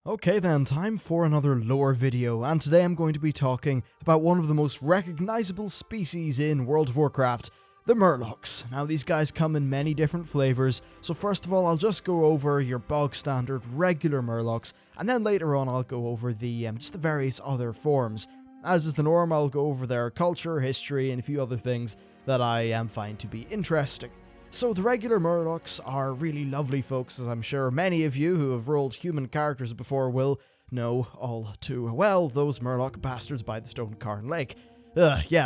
Okay then, time for another lore video, and today I'm going to be talking about one of the most recognizable species in World of Warcraft, the Murlocs. Now these guys come in many different flavors, so first of all I'll just go over your bog standard regular Murlocs, and then later on I'll go over the various other forms. As is the norm, I'll go over their culture, history, and a few other things that I find to be interesting. So the regular Murlocs are really lovely folks, as I'm sure many of you who have rolled human characters before will know all too well, those Murloc bastards by the Stone Cairn Lake.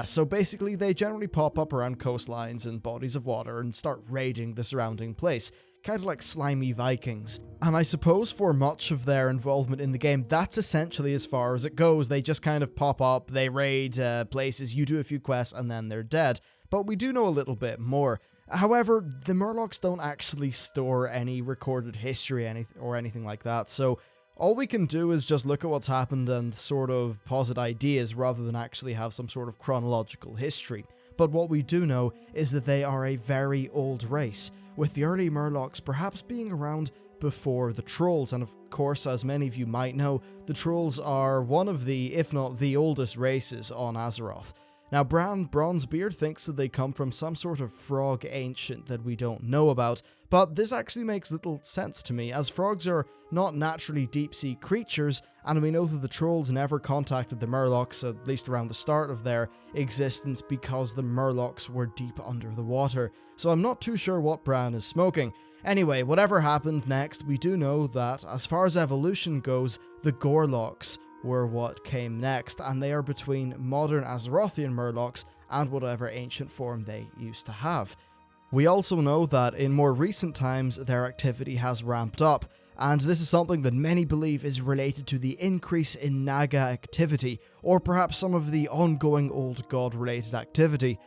So basically they generally pop up around coastlines and bodies of water and start raiding the surrounding place, kind of like slimy Vikings. And I suppose for much of their involvement in the game, that's essentially as far as it goes. They just kind of pop up, they raid places, you do a few quests, and then they're dead. But we do know a little bit more. However, the Murlocs don't actually store any recorded history or anything like that, so all we can do is just look at what's happened and sort of posit ideas rather than actually have some sort of chronological history. But what we do know is that they are a very old race, with the early Murlocs perhaps being around before the Trolls, and of course, as many of you might know, the Trolls are one of the, if not the oldest races on Azeroth. Now, Bronzebeard thinks that they come from some sort of frog ancient that we don't know about, but this actually makes little sense to me, as frogs are not naturally deep-sea creatures, and we know that the Trolls never contacted the Murlocs, at least around the start of their existence, because the Murlocs were deep under the water, so I'm not too sure what Bran is smoking. Anyway, whatever happened next, we do know that, as far as evolution goes, the Gorelocks were what came next, and they are between modern Azerothian Murlocs and whatever ancient form they used to have. We also know that in more recent times their activity has ramped up, and this is something that many believe is related to the increase in Naga activity, or perhaps some of the ongoing old god related activity.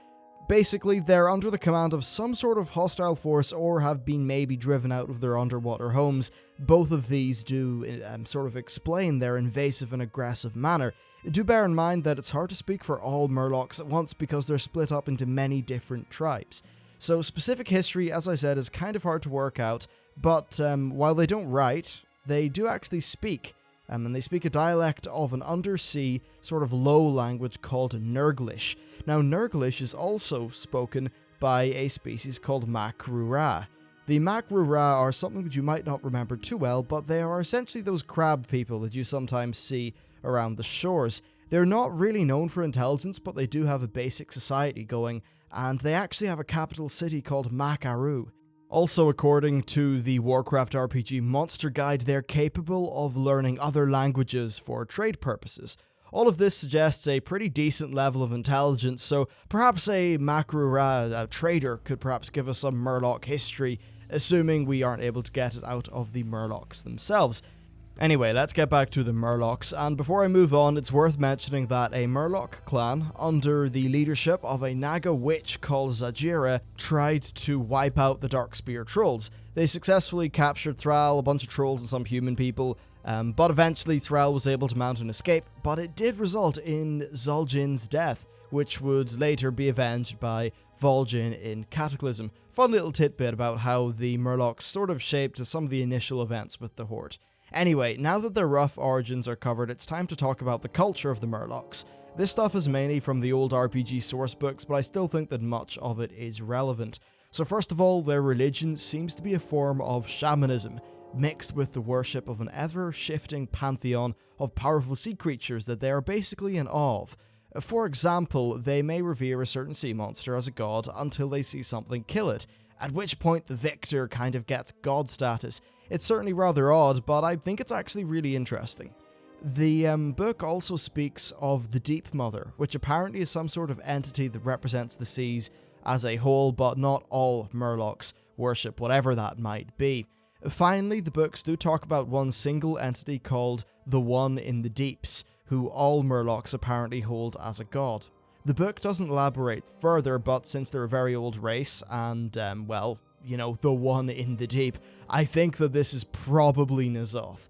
Basically, they're under the command of some sort of hostile force or have been maybe driven out of their underwater homes. Both of these do sort of explain their invasive and aggressive manner. Do bear in mind that it's hard to speak for all Murlocs at once because they're split up into many different tribes. So specific history, as I said, is kind of hard to work out, but while they don't write, they do actually speak. And they speak a dialect of an undersea sort of low language called Nurglish. Now, Nurglish is also spoken by a species called Makrura. The Makrura are something that you might not remember too well, but they are essentially those crab people that you sometimes see around the shores. They're not really known for intelligence, but they do have a basic society going, and they actually have a capital city called Makaru. Also, according to the Warcraft RPG Monster Guide, they're capable of learning other languages for trade purposes. All of this suggests a pretty decent level of intelligence, so perhaps a Makrura trader could perhaps give us some Murloc history, assuming we aren't able to get it out of the Murlocs themselves. Anyway, let's get back to the Murlocs, and before I move on, it's worth mentioning that a Murloc clan, under the leadership of a Naga witch called Zajira, tried to wipe out the Darkspear trolls. They successfully captured Thrall, a bunch of trolls and some human people, but eventually Thrall was able to mount an escape, but it did result in Zul'jin's death, which would later be avenged by Vol'jin in Cataclysm. Fun little tidbit about how the Murlocs sort of shaped some of the initial events with the Horde. Anyway, now that their rough origins are covered, it's time to talk about the culture of the Murlocs. This stuff is mainly from the old RPG sourcebooks, but I still think that much of it is relevant. So first of all, their religion seems to be a form of shamanism, mixed with the worship of an ever-shifting pantheon of powerful sea creatures that they are basically in awe of. For example, they may revere a certain sea monster as a god until they see something kill it, at which point the victor kind of gets god status. It's certainly rather odd, but I think it's actually really interesting. The book also speaks of the Deep Mother, which apparently is some sort of entity that represents the seas as a whole, but not all Murlocs worship whatever that might be. Finally, the books do talk about one single entity called the One in the Deeps, who all Murlocs apparently hold as a god. The book doesn't elaborate further, but since they're a very old race and, the One in the Deep, I think that this is probably N'Zoth.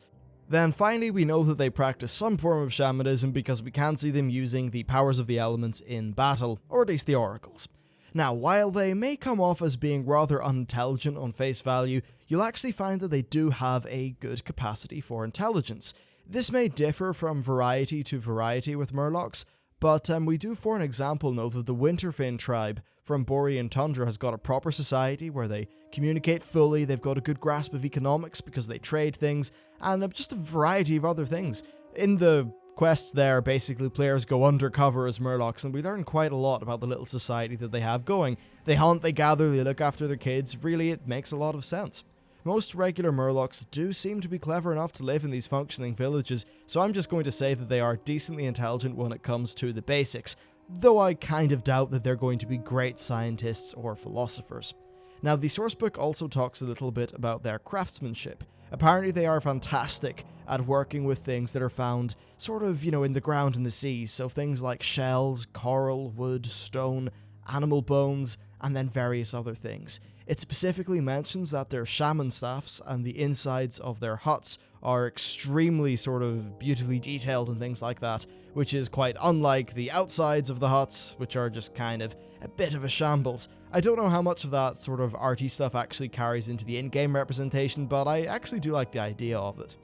Then finally, we know that they practice some form of shamanism because we can see them using the powers of the elements in battle, or at least the oracles. Now, while they may come off as being rather unintelligent on face value, you'll actually find that they do have a good capacity for intelligence. This may differ from variety to variety with Murlocs, but we do, for an example, know that the Winterfin tribe from Borean Tundra has got a proper society where they communicate fully, they've got a good grasp of economics because they trade things, and just a variety of other things. In the quests there, basically players go undercover as Murlocs, and we learn quite a lot about the little society that they have going. They hunt, they gather, they look after their kids. Really, it makes a lot of sense. Most regular Murlocs do seem to be clever enough to live in these functioning villages, so I'm just going to say that they are decently intelligent when it comes to the basics, though I kind of doubt that they're going to be great scientists or philosophers. Now, the sourcebook also talks a little bit about their craftsmanship. Apparently they are fantastic at working with things that are found sort of, in the ground and the seas, so things like shells, coral, wood, stone, animal bones, and then various other things. It specifically mentions that their shaman staffs and the insides of their huts are extremely sort of beautifully detailed and things like that, which is quite unlike the outsides of the huts, which are just kind of a bit of a shambles. I don't know how much of that sort of arty stuff actually carries into the in-game representation, but I actually do like the idea of it.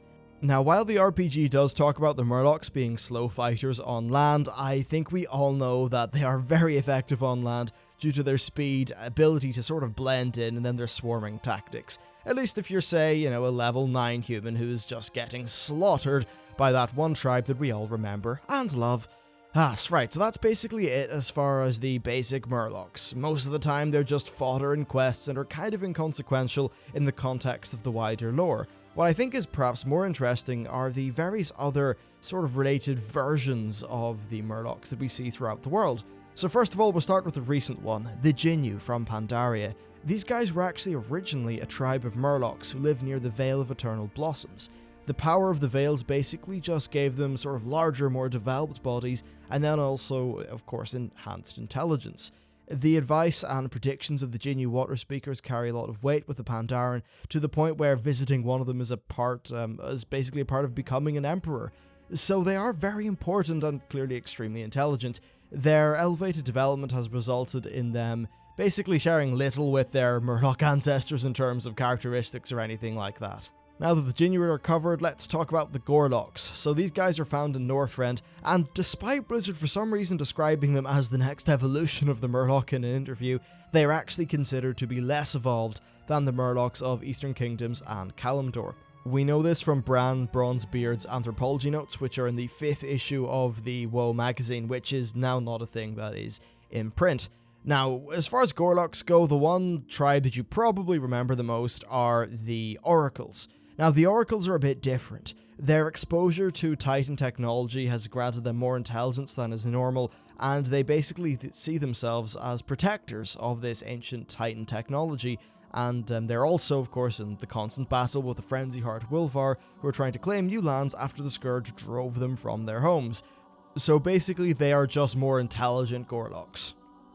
Now, while the RPG does talk about the Murlocs being slow fighters on land, I think we all know that they are very effective on land due to their speed, ability to sort of blend in, and then their swarming tactics. At least if you're, say, a level 9 human who's just getting slaughtered by that one tribe that we all remember and love. Right, so that's basically it as far as the basic Murlocs. Most of the time they're just fodder in quests and are kind of inconsequential in the context of the wider lore. What I think is perhaps more interesting are the various other sort of related versions of the Murlocs that we see throughout the world. So first of all, we'll start with the recent one, the Genu from Pandaria. These guys were actually originally a tribe of Murlocs who lived near the Vale of Eternal Blossoms. The power of the Vales basically just gave them sort of larger, more developed bodies, and then also, of course, enhanced intelligence. The advice and predictions of the Genu water speakers carry a lot of weight with the Pandaren, to the point where visiting one of them is basically a part of becoming an emperor. So they are very important and clearly extremely intelligent. Their elevated development has resulted in them basically sharing little with their Murloc ancestors in terms of characteristics or anything like that. Now that the Genu are covered, let's talk about the Gorelocs. So these guys are found in Northrend, and despite Blizzard for some reason describing them as the next evolution of the Murloc in an interview, they are actually considered to be less evolved than the Murlocs of Eastern Kingdoms and Kalimdor. We know this from Bran Bronzebeard's anthropology notes, which are in the 5th issue of the WoW magazine, which is now not a thing that is in print. Now, as far as Gorelocs go, the one tribe that you probably remember the most are the Oracles. Now, the Oracles are a bit different. Their exposure to Titan technology has granted them more intelligence than is normal, and they basically see themselves as protectors of this ancient Titan technology, and they're also, of course, in the constant battle with the Frenzy Heart Wilvar, who are trying to claim new lands after the Scourge drove them from their homes. So basically, they are just more intelligent Gorelocs.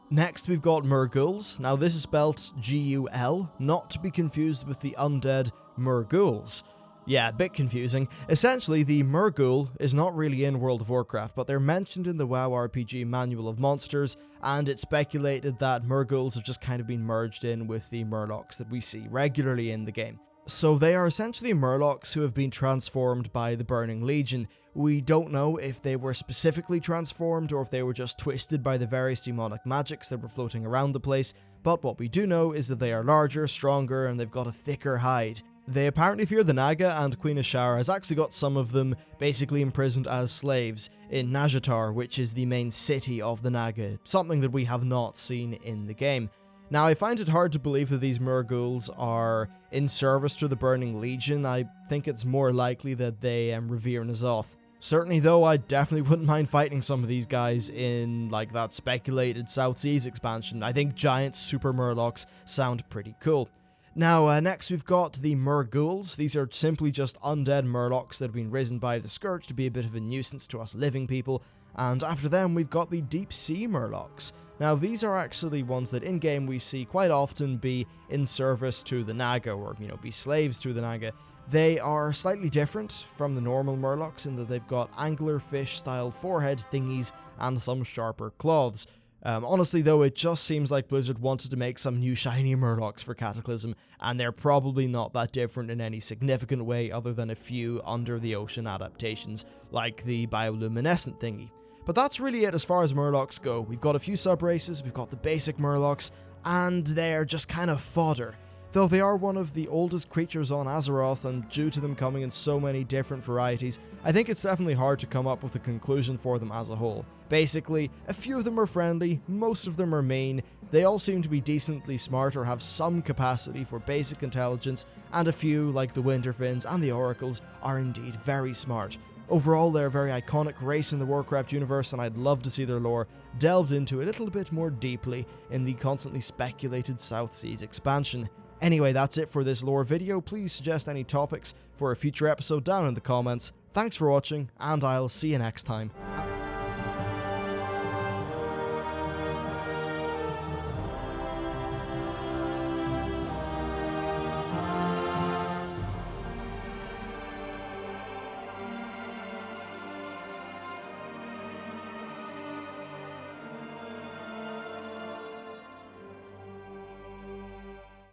Next, we've got mur'ghouls. Now, this is spelled G-U-L, not to be confused with the undead mur'ghouls. Yeah, a bit confusing. Essentially, the mur'ghoul is not really in World of Warcraft, but they're mentioned in the WoW RPG Manual of Monsters, and it's speculated that mur'ghouls have just kind of been merged in with the Murlocs that we see regularly in the game. So they are essentially Murlocs who have been transformed by the Burning Legion. We don't know if they were specifically transformed or if they were just twisted by the various demonic magics that were floating around the place, but what we do know is that they are larger, stronger, and they've got a thicker hide. They apparently fear the Naga, and Queen Ashara has actually got some of them basically imprisoned as slaves in Nazjatar, which is the main city of the Naga, something that we have not seen in the game. Now, I find it hard to believe that these mur'ghouls are in service to the Burning Legion. I think it's more likely that they revere N'Zoth. Certainly though, I definitely wouldn't mind fighting some of these guys in like that speculated South Seas expansion. I think giant super Murlocs sound pretty cool. Now, next we've got the mur'ghouls. These are simply just undead Murlocs that have been risen by the Scourge to be a bit of a nuisance to us living people. And after them, we've got the Deep Sea Murlocs. Now, these are actually ones that in-game we see quite often be in service to the Naga, or, be slaves to the Naga. They are slightly different from the normal Murlocs in that they've got anglerfish-style forehead thingies and some sharper claws. Honestly though, it just seems like Blizzard wanted to make some new shiny Murlocs for Cataclysm, and they're probably not that different in any significant way other than a few under the ocean adaptations, like the bioluminescent thingy. But that's really it as far as Murlocs go. We've got a few sub-races, we've got the basic Murlocs, and they're just kind of fodder. Though they are one of the oldest creatures on Azeroth, and due to them coming in so many different varieties, I think it's definitely hard to come up with a conclusion for them as a whole. Basically, a few of them are friendly, most of them are mean, they all seem to be decently smart or have some capacity for basic intelligence, and a few, like the Winterfinns and the Oracles, are indeed very smart. Overall, they're a very iconic race in the Warcraft universe, and I'd love to see their lore delved into a little bit more deeply in the constantly speculated South Seas expansion. Anyway, that's it for this lore video. Please suggest any topics for a future episode down in the comments. Thanks for watching, and I'll see you next time.